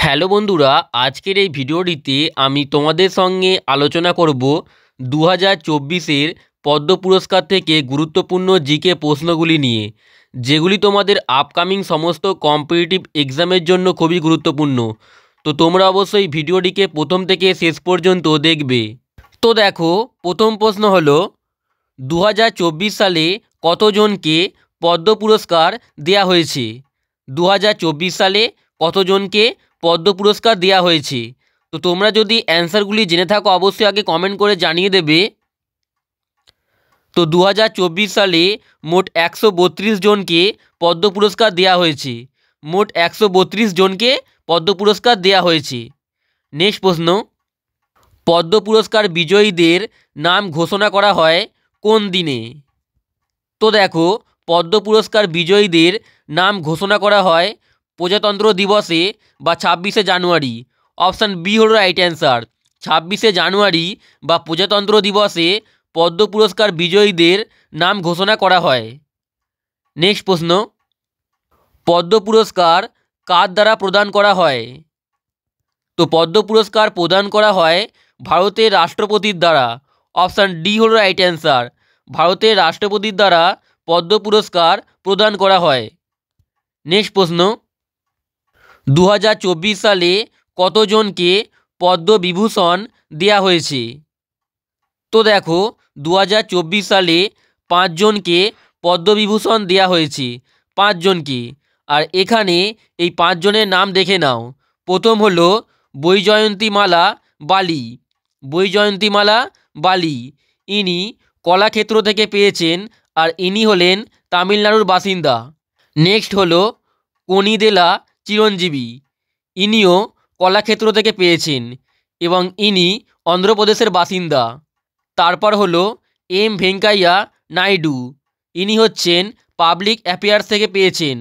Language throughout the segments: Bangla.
হ্যালো বন্ধুরা, আজকের এই ভিডিওটিতে আমি তোমাদের সঙ্গে আলোচনা করব 2024-এর পদ্ম পুরস্কার থেকে গুরুত্বপূর্ণ জিকে প্রশ্নগুলি নিয়ে, যেগুলি তোমাদের আপকামিং সমস্ত কম্পিটিটিভ এক্সামের জন্য খুবই গুরুত্বপূর্ণ। তো তোমরা অবশ্যই ভিডিওটিকে প্রথম থেকে শেষ পর্যন্ত দেখবে। তো দেখো, প্রথম প্রশ্ন হলো 2024 সালে কতজনকে পদ্ম পুরস্কার দেওয়া হয়েছে? 2024 সালে কতজনকে পদ্ম পুরস্কার দেওয়া হয়েছে? তো তোমরা যদি অ্যান্সারগুলি জেনে থাকো অবশ্যই আগে কমেন্ট করে জানিয়ে দেবে। তো 2024 সালে মোট 132 জনকে পদ্ম পুরস্কার দেওয়া হয়েছে। মোট 132 জনকে পদ্ম পুরস্কার দেওয়া হয়েছে। নেক্সট প্রশ্ন, পদ্ম পুরস্কার বিজয়ীদের নাম ঘোষণা করা হয় কোন দিনে? তো দেখো, পদ্ম পুরস্কার বিজয়ীদের নাম ঘোষণা করা হয় প্রজাতন্ত্র দিবসে বা 26শে জানুয়ারি। অপশান বি হল রাইট অ্যান্সার। 26শে জানুয়ারি বা প্রজাতন্ত্র দিবসে পদ্ম পুরস্কার বিজয়ীদের নাম ঘোষণা করা হয়। নেক্সট প্রশ্ন, পদ্ম পুরস্কার কার দ্বারা প্রদান করা হয়? তো পদ্ম পুরস্কার প্রদান করা হয় ভারতের রাষ্ট্রপতির দ্বারা। অপশান ডি হল রাইট অ্যান্সার। ভারতের রাষ্ট্রপতির দ্বারা পদ্ম পুরস্কার প্রদান করা হয়। নেক্সট প্রশ্ন, 2024 সালে কতজনকে পদ্মবিভূষণ দেওয়া হয়েছে? তো দেখো, 2024 সালে 5 জনকে পদ্মবিভূষণ দেওয়া হয়েছে। 5 জনকে। আর এখানে এই 5 জনের নাম দেখে নাও। প্রথম হলো বৈজয়ন্তীমালা বালি। বৈজয়ন্তীমালা বালি ইনি কলাক্ষেত্র থেকে পেয়েছেন, আর ইনি হলেন তামিলনাড়ুর বাসিন্দা। নেক্সট হলো কনিদেলা চিরঞ্জীবী। ইনিও কলাক্ষেত্র থেকে পেয়েছেন এবং ইনি অন্ধ্রপ্রদেশের বাসিন্দা। তারপর হলো এম ভেঙ্কাইয়া নাইডু। ইনি হচ্ছেন পাবলিক অ্যাফেয়ার্স থেকে পেয়েছেন,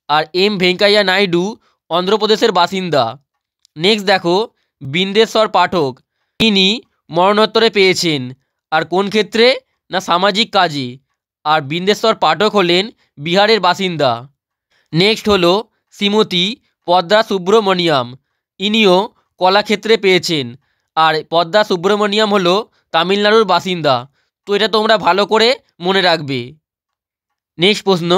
আর এম ভেঙ্কাইয়া নাইডু অন্ধ্রপ্রদেশের বাসিন্দা। নেক্সট দেখো, বিন্দেশ্বর পাঠক। ইনি মরণোত্তরে পেয়েছেন, আর কোন ক্ষেত্রে? না সামাজিক কাজে। আর বিন্দেশ্বর পাঠক হলেন বিহারের বাসিন্দা। নেক্সট হলো শ্রীমতী পদ্মা সুব্রমণিয়াম। ইনিও কলাক্ষেত্রে পেয়েছেন, আর পদ্মা সুব্রমণিয়াম হলো তামিলনাড়ুর বাসিন্দা। তো এটা তোমরা ভালো করে মনে রাখবে। নেক্সট প্রশ্ন,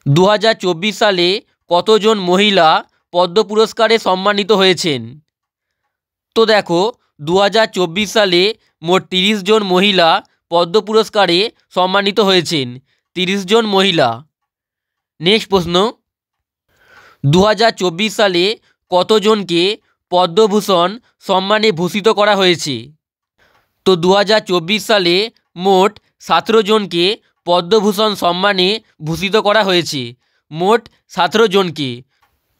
2024 সালে কতজন মহিলা পদ্ম পুরস্কারে সম্মানিত হয়েছেন? তো দেখো, 2024 সালে মোট 30 জন মহিলা পদ্ম পুরস্কারে সম্মানিত হয়েছেন। 30 জন মহিলা। নেক্সট প্রশ্ন, 2024 সালে কতজনকে পদ্মভূষণ সম্মানে ভূষিত করা হয়েছে? তো 2024 সালে মোট 17 জনকে পদ্মভূষণ সম্মানে ভূষিত করা হয়েছে। মোট 17 জনকে।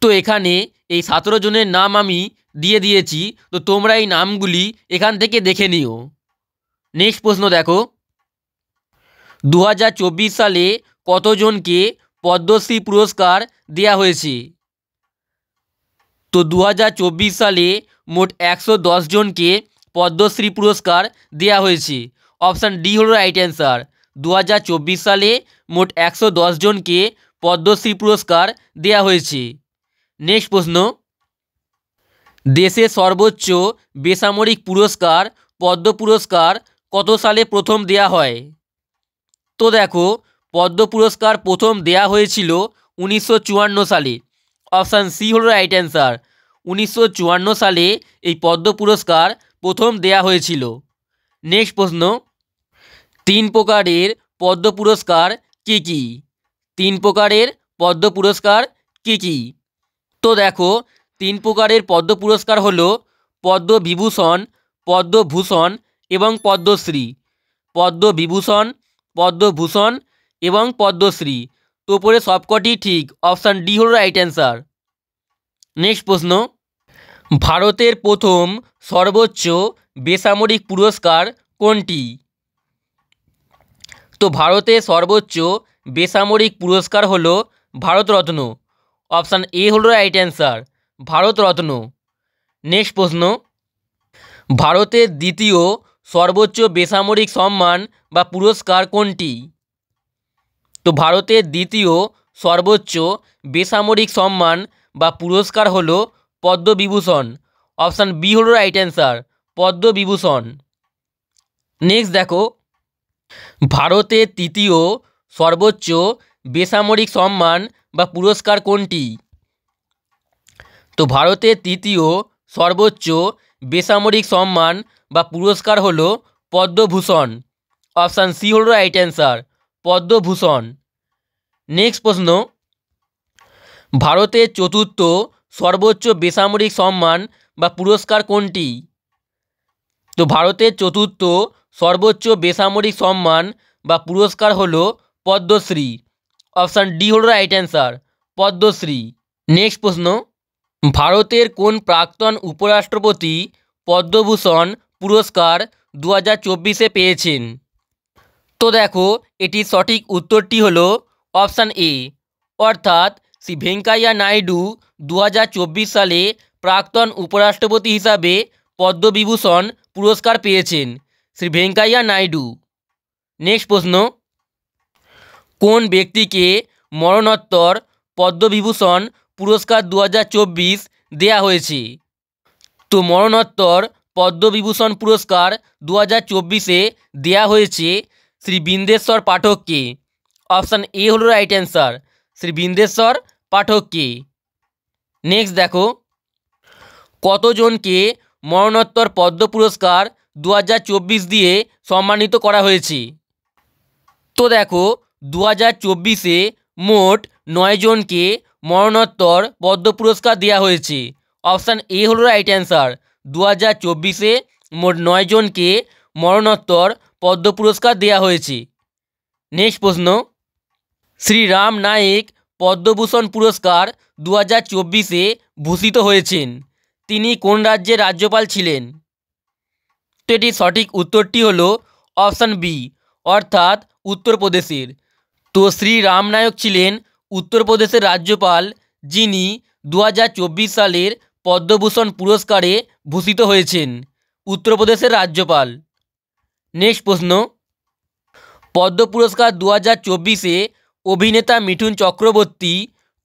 তো এখানে এই 17 জনের নাম আমি দিয়ে দিয়েছি, তো তোমরা এই নামগুলি এখান থেকে দেখে নিও। নেক্সট প্রশ্ন দেখো, 2024 সালে কতজনকে পদ্মশ্রী পুরস্কার দেওয়া হয়েছে? তো 2024 সালে মোট 110 জনকে পদ্মশ্রী পুরস্কার দেওয়া হয়েছে। অপশান ডি হল রাইট অ্যান্সার। 2024 সালে মোট 110 জনকে পদ্মশ্রী পুরস্কার দেওয়া হয়েছে। নেক্সট প্রশ্ন, দেশের সর্বোচ্চ বেসামরিক পুরস্কার পদ্ম পুরস্কার কত সালে প্রথম দেওয়া হয়? তো দেখো, পদ্ম পুরস্কার প্রথম দেওয়া হয়েছিল 1954 সালে। অপশান সি হল রাইট অ্যান্সার। 1954 সালে এই পদ্ম পুরস্কার প্রথম দেওয়া হয়েছিল। নেক্সট প্রশ্ন, 3 প্রকারের পদ্ম পুরস্কার কী কী? 3 প্রকারের পদ্ম পুরস্কার কী কী? তো দেখো, 3 প্রকারের পদ্ম পুরস্কার হলো পদ্মবিভূষণ, পদ্মভূষণ এবং পদ্মশ্রী। পদ্মবিভূষণ, পদ্মভূষণ এবং পদ্মশ্রী। তো উপরে সবকটি ঠিক। অপশান ডি হল রাইট অ্যান্সার। নেক্সট প্রশ্ন, ভারতের প্রথম সর্বোচ্চ বেসামরিক পুরস্কার কোনটি? তো ভারতের সর্বোচ্চ বেসামরিক পুরস্কার হলো ভারতরত্ন। অপশান এ হল রাইট অ্যান্সার, ভারতরত্ন। নেক্সট প্রশ্ন, ভারতের দ্বিতীয় সর্বোচ্চ বেসামরিক সম্মান বা পুরস্কার কোনটি? তো ভারতের দ্বিতীয় সর্বোচ্চ বেসামরিক সম্মান বা পুরস্কার হলো পদ্মবিভূষণ। অপশান বি হলো রাইট অ্যান্সার, পদ্মবিভূষণ। নেক্সট দেখো, ভারতের তৃতীয় সর্বোচ্চ বেসামরিক সম্মান বা পুরস্কার কোনটি? তো ভারতের তৃতীয় সর্বোচ্চ বেসামরিক সম্মান বা পুরস্কার হলো পদ্মভূষণ। অপশান সি হলো রাইট অ্যান্সার, পদ্মভূষণ। নেক্সট প্রশ্ন, ভারতের চতুর্থ সর্বোচ্চ বেসামরিক সম্মান বা পুরস্কার কোনটি? তো ভারতের চতুর্থ সর্বোচ্চ বেসামরিক সম্মান বা পুরস্কার হলো পদ্মশ্রী। অপশান ডি হলো রাইট অ্যান্সার, পদ্মশ্রী। নেক্সট প্রশ্ন, ভারতের কোন প্রাক্তন উপরাষ্ট্রপতি পদ্মভূষণ পুরস্কার 2024-এ পেয়েছেন? তো দেখো, এটির সঠিক উত্তরটি হলো অপশান এ, অর্থাৎ শ্রী ভেঙ্কাইয়া নাইডু 2024 সালে প্রাক্তন উপরাষ্ট্রপতি হিসাবে পদ্মবিভূষণ পুরস্কার পেয়েছেন, শ্রী ভেঙ্কাইয়া নাইডু। নেক্সট প্রশ্ন, কোন ব্যক্তিকে মরণোত্তর পদ্মবিভূষণ পুরস্কার 2024 দেয়া হয়েছে? তো মরণোত্তর পদ্মবিভূষণ পুরস্কার 2024-এ দেয়া হয়েছে শ্রী বিন্দেশ্বর পাঠককে। অপশান এ হলো রাইট অ্যান্সার, শ্রী বিন্দেশ্বর পাঠককে। নেক্সট দেখো, কতজনকে মরণোত্তর পদ্ম পুরস্কার 2024 দিয়ে সম্মানিত করা হয়েছে? তো দেখো, 2024-এ মোট 9 জনকে মরণোত্তর পদ্ম পুরস্কার দেওয়া হয়েছে। অপশান এ হলো রাইট অ্যান্সার, 2024-এ মোট 9 জনকে মরণোত্তর পদ্ম পুরস্কার দেওয়া হয়েছে। নেক্সট প্রশ্ন, শ্রীরাম নায়েক পদ্মভূষণ পুরস্কার 2024-এ ভূষিত হয়েছেন, তিনি কোন রাজ্যের রাজ্যপাল ছিলেন? তো এটির সঠিক উত্তরটি হলো অপশান বি, অর্থাৎ উত্তরপ্রদেশের। তো শ্রী রাম নায়ক ছিলেন উত্তরপ্রদেশের রাজ্যপাল, যিনি 2024 সালের পদ্মভূষণ পুরস্কারে ভূষিত হয়েছেন, উত্তরপ্রদেশের রাজ্যপাল। নেক্সট প্রশ্ন, পদ্ম পুরস্কার 2024-এ অভিনেতা মিঠুন চক্রবর্তী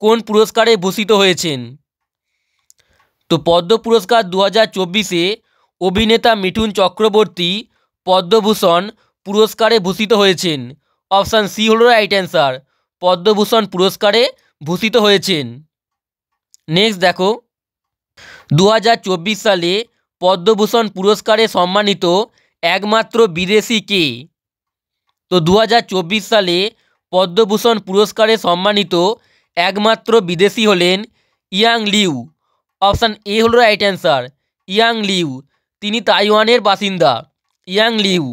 কোন পুরস্কারে ভূষিত হয়েছেন? তো পদ্ম পুরস্কার 2024-এ অভিনেতা মিঠুন চক্রবর্তী পদ্মভূষণ পুরস্কারে ভূষিত হয়েছেন। অপশান সি হলো রাইট অ্যান্সার, পদ্মভূষণ পুরস্কারে ভূষিত হয়েছেন। নেক্সট দেখো, 2024 সালে পদ্মভূষণ পুরস্কারে সম্মানিত একমাত্র বিদেশি কে? তো 2024 সালে পদ্মভূষণ পুরস্কারে সম্মানিত একমাত্র বিদেশি হলেন ইয়াং লিউ। অপশান এ হলো রাইট অ্যান্সার, ইয়াং লিউ, তিনি তাইওয়ানের বাসিন্দা, ইয়াং লিউ।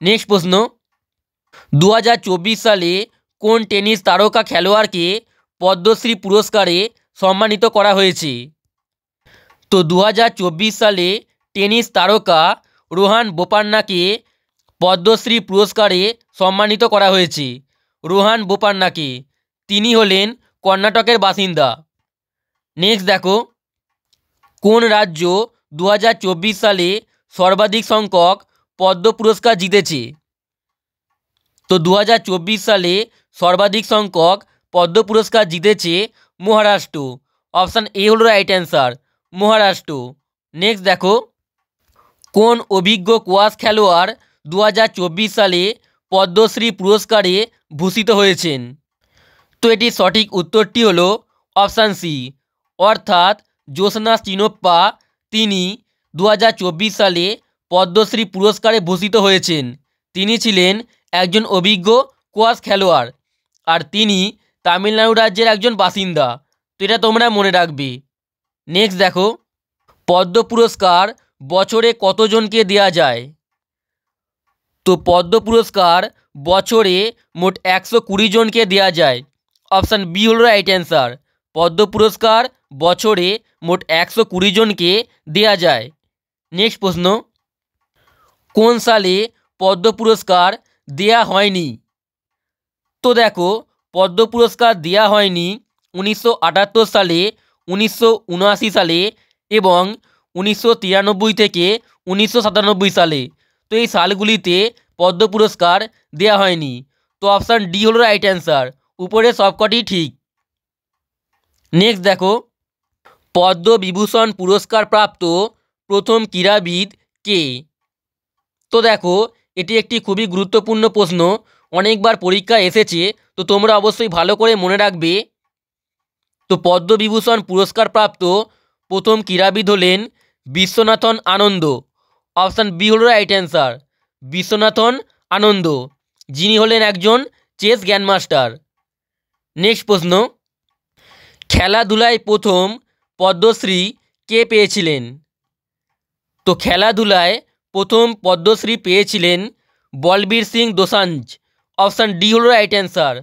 নেক্সট প্রশ্ন, 2024 সালে কোন টেনিস তারকা খেলোয়াড়কে পদ্মশ্রী পুরস্কারে সম্মানিত করা হয়েছে? তো 2024 সালে টেনিস তারকা রোহান বোপান্নাকে পদ্মশ্রী পুরস্কারে সম্মানিত করা হয়েছে, রোহান বোপান্নাকে, তিনি হলেন কর্ণাটকের বাসিন্দা। নেক্সট দেখো, কোন রাজ্য 2024 সালে সর্বাধিক সংখ্যক পদ্ম পুরস্কার জিতেছে? তো 2024 সালে সর্বাধিক সংখ্যক পদ্ম পুরস্কার জিতেছে মহারাষ্ট্র। অপশান এ হলো রাইট অ্যান্সার, মহারাষ্ট্র। নেক্সট দেখো, কোন অভিজ্ঞ কোয়াশ খেলোয়াড় 2024 সালে পদ্মশ্রী পুরস্কারে ভূষিত হয়েছেন? তো এটির সঠিক উত্তরটি হলো অপশান সি, অর্থাৎ জ্যোৎস্না চিনোপ্পা, তিনি 2024 সালে পদ্মশ্রী পুরস্কারে ভূষিত হয়েছেন। তিনি ছিলেন একজন অভিজ্ঞ কোয়াশ খেলোয়াড়, আর তিনি তামিলনাড়ু রাজ্যের একজন বাসিন্দা। তো এটা তোমরা মনে রাখবে। নেক্সট দেখো, পদ্ম পুরস্কার বছরে কতজনকে দেওয়া যায়? তো পদ্ম পুরস্কার বছরে মোট 120 জনকে দেওয়া যায়। অপশান বি হলো রাইট অ্যান্সার, পদ্ম পুরস্কার বছরে মোট 120 জনকে দেওয়া যায়। নেক্সট প্রশ্ন, কোন সালে পদ্ম পুরস্কার দেয়া হয়নি? তো দেখো, পদ্ম পুরস্কার দেয়া হয়নি 1978 সালে, 1979 সালে এবং 1993 থেকে 1997 সালে। তো এই সালগুলিতে পদ্ম পুরস্কার দেয়া হয়নি। তো অপশান ডি হলো রাইট অ্যান্সার, উপরে সবকটি ঠিক। নেক্সট দেখো, পদ্মবিভূষণ পুরস্কার প্রাপ্ত প্রথম ক্রীড়াবিদ কে? তো দেখো, এটি একটি খুবই গুরুত্বপূর্ণ প্রশ্ন, অনেকবার পরীক্ষায় এসেছে, তো তোমরা অবশ্যই ভালো করে মনে রাখবে। তো পদ্মবিভূষণ পুরস্কার প্রাপ্ত প্রথম ক্রীড়াবিদ হলেন বিশ্বনাথন আনন্দ। অপশান বি হল রাইট অ্যান্সার, বিশ্বনাথন আনন্দ, যিনি হলেন একজন চেস গ্র্যান্ডমাস্টার। নেক্সট প্রশ্ন, খেলাধুলায় প্রথম পদ্মশ্রী কে পেয়েছিলেন? তো খেলাধুলায় প্রথম পদ্মশ্রী পেয়েছিলেন বলবীর সিং দোসাঞ্জ। অপশান ডি হল রাইট অ্যান্সার,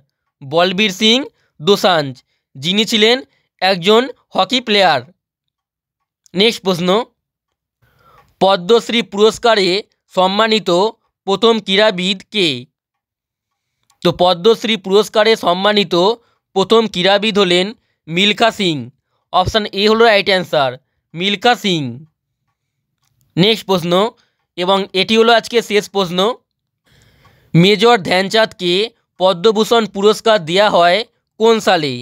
বলবীর সিং দোসাঞ্জ, যিনি ছিলেন একজন হকি প্লেয়ার। নেক্সট প্রশ্ন, পদ্মশ্রী পুরস্কারে সম্মানিত প্রথম ক্রীড়াবিদ কে? তো পদ্মশ্রী পুরস্কারে সম্মানিত প্রথম ক্রীড়াবিদ হলেন মিলখা সিং। অপশান এ হল right answer, Milkha Singh. Next প্রশ্ন, এবং এটি হলো আজকে শেষ প্রশ্ন, মেজর ধ্যানচাঁদকে পদ্মভূষণ পুরস্কার দেওয়া হয় কোন সালে?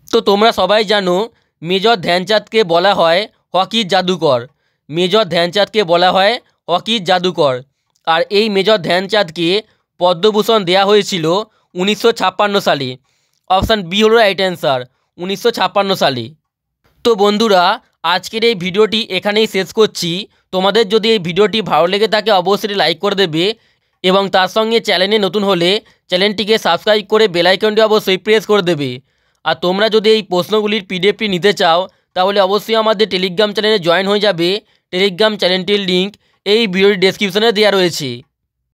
তো তোমরা সবাই জানো মেজর ধ্যানচাঁদকে বলা হয় হকির জাদুকর। মেজর ধ্যানচাঁদকে বলা হয় হকির জাদুকর। আর এই মেজর ধ্যানচাঁদকে পদ্মভূষণ দেওয়া হয়েছিল 1956 সালে। অপশান বি হল রাইট অ্যান্সার, 1956 সালে। তো বন্ধুরা, আজকের এই ভিডিওটি এখানেই শেষ করছি। তোমাদের যদি এই ভিডিওটি ভালো লেগে থাকে অবশ্যই লাইক করে দেবে, এবং তার সঙ্গে চ্যানেলে নতুন হলে চ্যানেলটিকে সাবস্ক্রাইব করে বেল আইকনটি অবশ্যই প্রেস করে দেবে। আর তোমরা যদি এই প্রশ্নগুলির পিডিএফটি নিতে চাও তাহলে অবশ্যই আমাদের টেলিগ্রাম চ্যানেলে জয়েন হয়ে যাবে। টেলিগ্রাম চ্যানেলটির লিঙ্ক এই ভিডিওর ডেসক্রিপশনে দেওয়া রয়েছে।